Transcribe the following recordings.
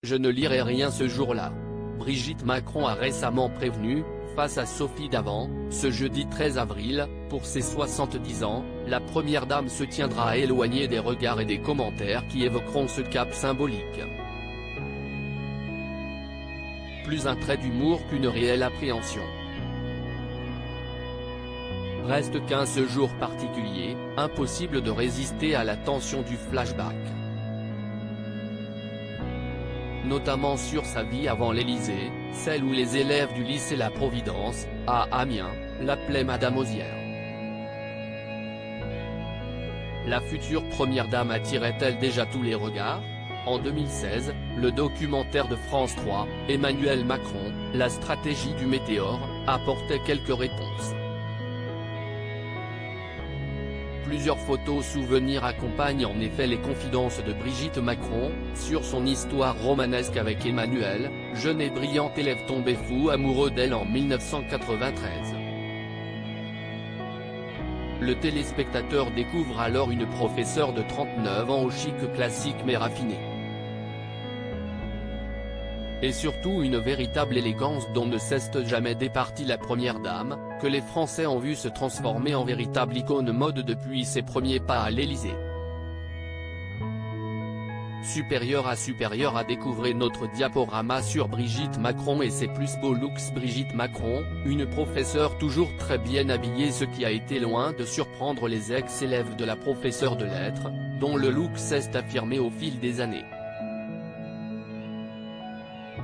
Je ne lirai rien ce jour-là. Brigitte Macron a récemment prévenu, face à Sophie Davant, ce jeudi 13 avril, pour ses 70 ans, la première dame se tiendra éloignée des regards et des commentaires qui évoqueront ce cap symbolique. Plus un trait d'humour qu'une réelle appréhension. Reste qu'un ce jour particulier, impossible de résister à la tension du flashback. Notamment sur sa vie avant l'Élysée, celle où les élèves du lycée La Providence, à Amiens, l'appelaient Madame Osière. La future première dame attirait-elle déjà tous les regards? En 2016, le documentaire de France 3, Emmanuel Macron, la stratégie du météore, apportait quelques réponses. Plusieurs photos souvenirs accompagnent en effet les confidences de Brigitte Macron, sur son histoire romanesque avec Emmanuel, jeune et brillant élève tombé fou amoureux d'elle en 1993. Le téléspectateur découvre alors une professeure de 39 ans au chic classique mais raffiné. Et surtout une véritable élégance dont ne cesse jamais départie la première dame, que les Français ont vu se transformer en véritable icône mode depuis ses premiers pas à l'Élysée. Supérieur à découvrir notre diaporama sur Brigitte Macron et ses plus beaux looks. Brigitte Macron, une professeure toujours très bien habillée, ce qui a été loin de surprendre les ex-élèves de la professeure de lettres, dont le look s'est affirmé au fil des années.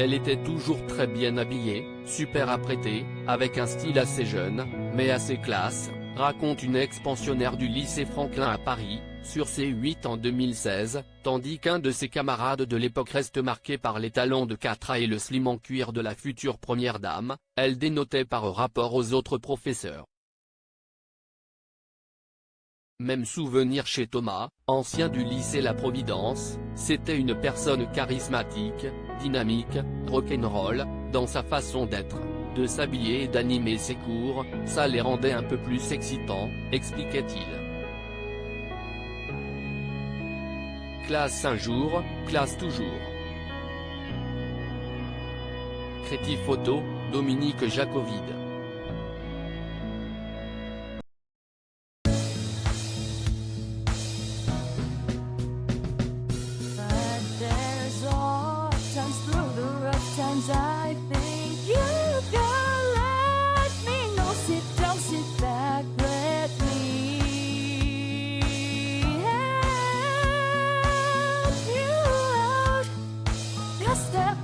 Elle était toujours très bien habillée, super apprêtée, avec un style assez jeune, mais assez classe, raconte une ex-pensionnaire du lycée Franklin à Paris, sur C8 en 2016, tandis qu'un de ses camarades de l'époque reste marqué par les talons de Catra et le slim en cuir de la future première dame, elle dénotait par rapport aux autres professeurs. Même souvenir chez Thomas, ancien du lycée La Providence, c'était une personne charismatique, dynamique, rock'n'roll, dans sa façon d'être, de s'habiller et d'animer ses cours, ça les rendait un peu plus excitants, expliquait-il. Classe un jour, classe toujours. Créative photo, Dominique Jacovide. I think you can let me know. Sit down, sit back, let me help you out. Just step